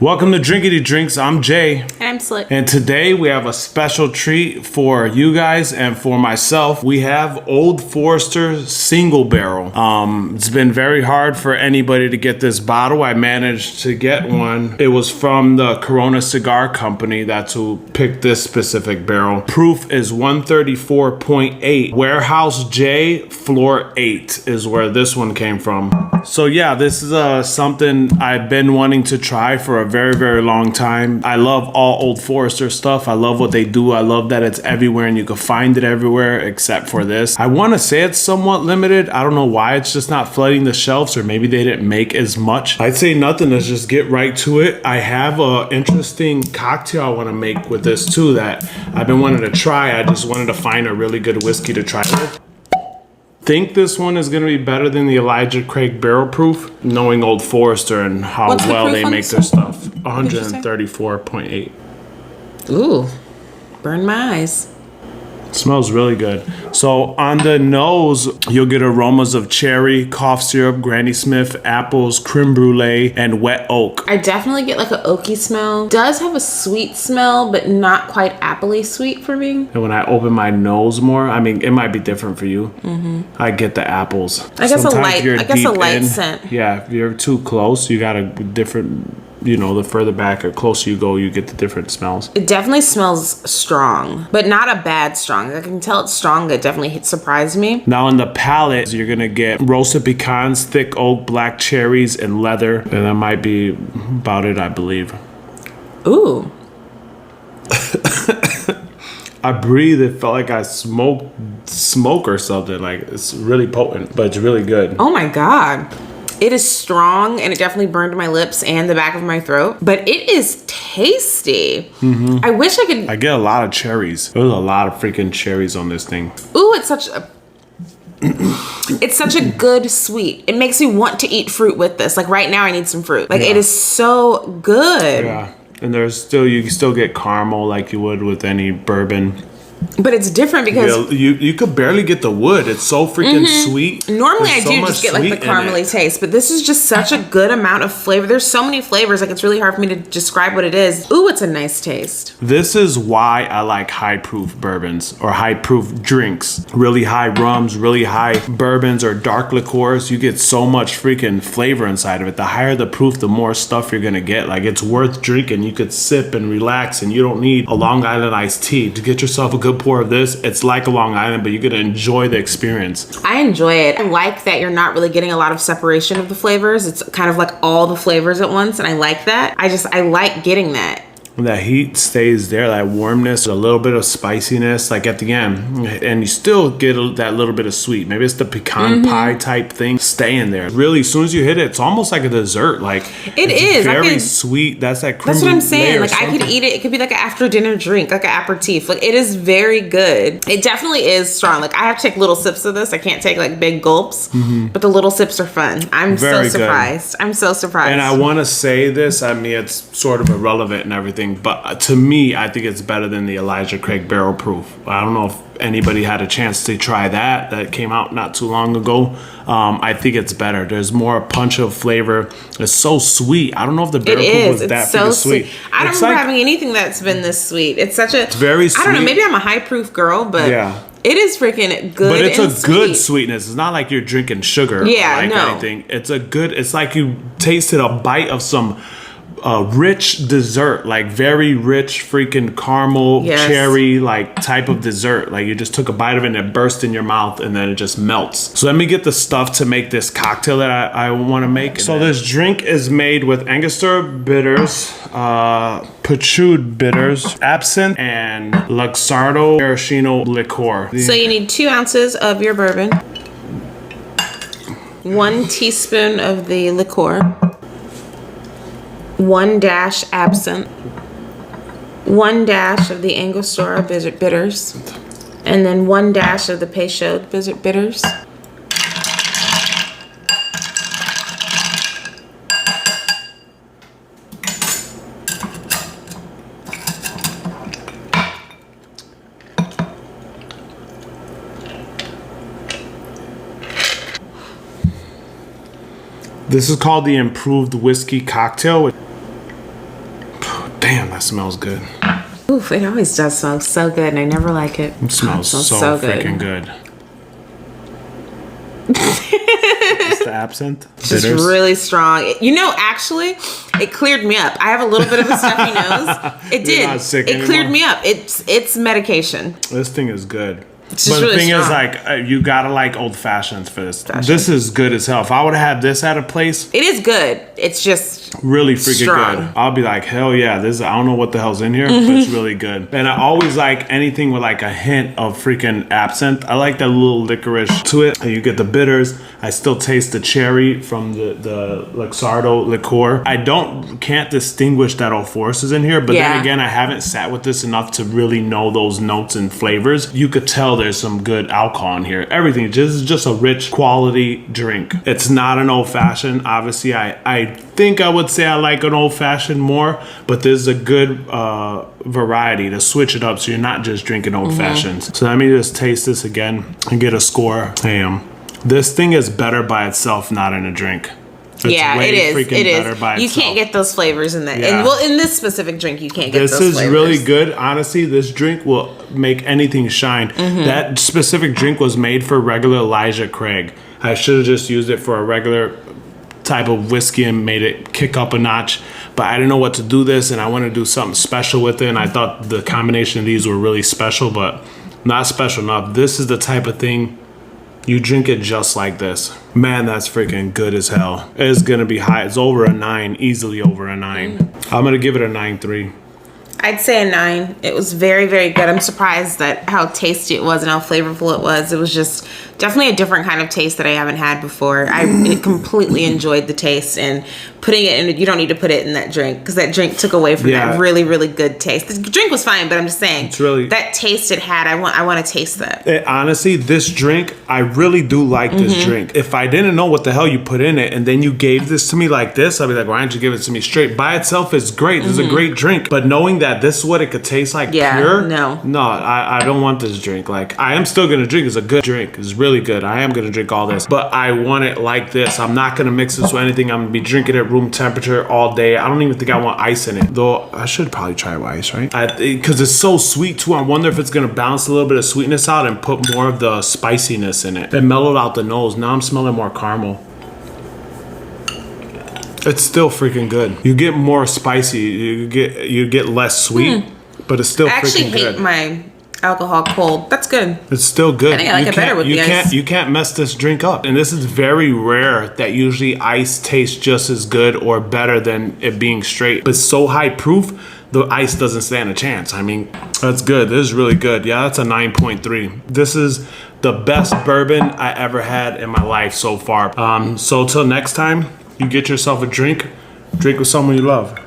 Welcome to Drinkity Drinks. I'm Jay. And I'm Slick. And today we have a special treat for you guys and for myself. We have Old Forester Single Barrel. It's been very hard for anybody to get this bottle. I managed to get one. It was from the Corona Cigar Company. That's who picked this specific barrel. Proof is 134.8. Warehouse J, floor 8 is where this one came from. So yeah, this is something I've been wanting to try for a very long time. I love all Old Forester stuff. I love what they do. I love that it's everywhere and you can find it everywhere except for this. I want to say it's somewhat limited. I don't know why it's just not flooding the shelves, or maybe they didn't make as much. I'd say nothing. Let's just get right to it. I have an interesting cocktail I want to make with this too that I've been wanting to try. I just wanted to find a really good whiskey to try with. Think this one is going to be better than the Elijah Craig Barrel Proof, knowing Old Forester and how well they make their stuff. 134.8. Ooh, burn my eyes. Smells really good. So on the nose, you'll get aromas of cherry, cough syrup, Granny Smith, apples, creme brulee, and wet oak. I definitely get like an oaky smell. Does have a sweet smell, but not quite appley sweet for me. And when I open my nose more, I mean, it might be different for you. I get the apples. I guess a light scent. Yeah, if you're too close, you got a different. You know, the further back or closer you go, you get the different smells. It definitely smells strong, but not a bad strong. I can tell it's strong. It definitely surprised me. Now in the palate, you're gonna get roasted pecans, thick oak, black cherries, and leather. And that might be about it, I believe. Ooh. I breathe, it felt like I smoked smoke or something. Like, it's really potent, but it's really good. Oh my God. It is strong, and it definitely burned my lips and the back of my throat, but it is tasty. I wish I could. I get a lot of cherries. There's a lot of freaking cherries on this thing. Ooh, it's such a good sweet. It makes me want to eat fruit with this. Like right now I need some fruit. Like it is so good. Yeah. And you can still get caramel like you would with any bourbon. But it's different because you could barely get the wood. It's so freaking sweet. Normally I do just get like the caramely taste, but this is just such a good amount of flavor. There's so many flavors, like it's really hard for me to describe what it is. Ooh, it's a nice taste. This is why I like high proof bourbons or high proof drinks. Really high rums, really high bourbons or dark liqueurs. You get so much freaking flavor inside of it. The higher the proof, the more stuff you're gonna get. Like, it's worth drinking. You could sip and relax, and you don't need a Long Island iced tea to get yourself a good pour of this. It's like a Long Island, but you're gonna enjoy the experience. I enjoy it. I like that you're not really getting a lot of separation of the flavors. It's kind of like all the flavors at once, and I like that. I like getting that. That heat stays there, that warmness, a little bit of spiciness, like at the end, and you still get that little bit of sweet. Maybe it's the pecan pie type thing staying there. Really, as soon as you hit it, it's almost like a dessert. Like, it is very sweet. That's that creme. That's what I'm saying. Like, I could eat it. It could be like an after dinner drink, like an aperitif. Like, it is very good. It definitely is strong. Like, I have to take little sips of this. I can't take like big gulps, but the little sips are fun. I'm so surprised. I'm so surprised. And I want to say this. I mean, it's sort of irrelevant and everything, but to me, I think it's better than the Elijah Craig Barrel Proof. I don't know if anybody had a chance to try that. That came out not too long ago. I think it's better. There's more punch of flavor. It's so sweet. I don't know if the Barrel Proof was that so sweet. I don't remember having anything that's been this sweet. It's very sweet. I don't know. Maybe I'm a high proof girl, but yeah. It is freaking good. But it's a good sweetness. It's not like you're drinking sugar or anything. It's like you tasted a bite of some rich dessert, like very rich freaking caramel cherry like type of dessert. Like, you just took a bite of it and it burst in your mouth and then it just melts. So let me get the stuff to make this cocktail that I want to make. So this drink is made with Angostura bitters, Pachud bitters, absinthe, and Luxardo maraschino liqueur. So you need 2 ounces of your bourbon, 1 teaspoon of the liqueur, 1 dash absinthe, 1 dash of the Angostura bitters, and then 1 dash of the Peychaud bitters. This is called the improved whiskey cocktail. Damn, that smells good. Oof, it always does smell so good, and I never like it. It smells so freaking good. It's the absinthe. Just really strong. You know, actually, it cleared me up. I have a little bit of a stuffy nose. It did. Not sick it anymore? cleared me up. It's medication. This thing is good. It's just But the really thing is, strong. like, you gotta like old fashions for this. This is good as hell. If I would have had this at a place, It is good. It's just really freaking strong. good. I'll be like, hell yeah, this. I don't know what the hell's in here, but it's really good. And I always like anything with like a hint of freaking absinthe. I like that little licorice to it. And you get the bitters. I still taste the cherry from the Luxardo liqueur. I can't distinguish that Old Forester's in here, but Yeah. then again, I haven't sat with this enough to really know those notes and flavors. You could tell there's some good alcohol in here. Everything is just a rich quality drink. It's not an old fashioned. Obviously, I think I would say I like an old fashioned more, but there's a good variety to switch it up so you're not just drinking old fashions. So let me just taste this again and get a score. Damn. This thing is better by itself, not in a drink. It's yeah, way it is. freaking It better is. by You itself. can't get those flavors in that. Yeah. And well, in this specific drink, you can't get This those is flavors. really good. Honestly, this drink will make anything shine. That specific drink was made for regular Elijah Craig. I should have just used it for a regular type of whiskey and made it kick up a notch. But I didn't know what to do this, and I want to do something special with it. And I thought the combination of these were really special, but not special enough. This is the type of thing you drink it just like this. Man, that's freaking good as hell. It's gonna be high. It's over a 9, easily over a 9. I'm gonna give it a 9.3. I'd say a 9. It was very, very good. I'm surprised at how tasty it was and how flavorful it was. It was just definitely a different kind of taste that I haven't had before. I completely enjoyed the taste, and putting it in, you don't need to put it in that drink because that drink took away from that really, really good taste. The drink was fine, but I'm just saying, It's really- that taste it had, I want to taste that. Honestly, this drink, I really do like this drink. If I didn't know what the hell you put in it and then you gave this to me like this, I'd be like, why didn't you give it to me straight? By itself, it's great. It's a great drink. But knowing that this is what it could taste like pure, no, I don't want this drink. Like, I am still going to drink. It's a good drink. It's really good. I am going to drink all this. But I want it like this. I'm not going to mix this with anything. I'm going to be drinking it room temperature all day. I don't even think I want ice in it. Though, I should probably try it with ice, right? Because it's so sweet, too. I wonder if it's going to balance a little bit of sweetness out and put more of the spiciness in it. It mellowed out the nose. Now I'm smelling more caramel. It's still freaking good. You get more spicy. You get less sweet, but it's still I actually freaking hate good. my alcohol cold. That's good. It's still good. I think I like it better with the ice. You can't mess this drink up. And this is very rare that usually ice tastes just as good or better than it being straight. But it's so high proof, the ice doesn't stand a chance. I mean, that's good. This is really good. Yeah, that's a 9.3. This is the best bourbon I ever had in my life so far. So till next time, you get yourself a drink with someone you love.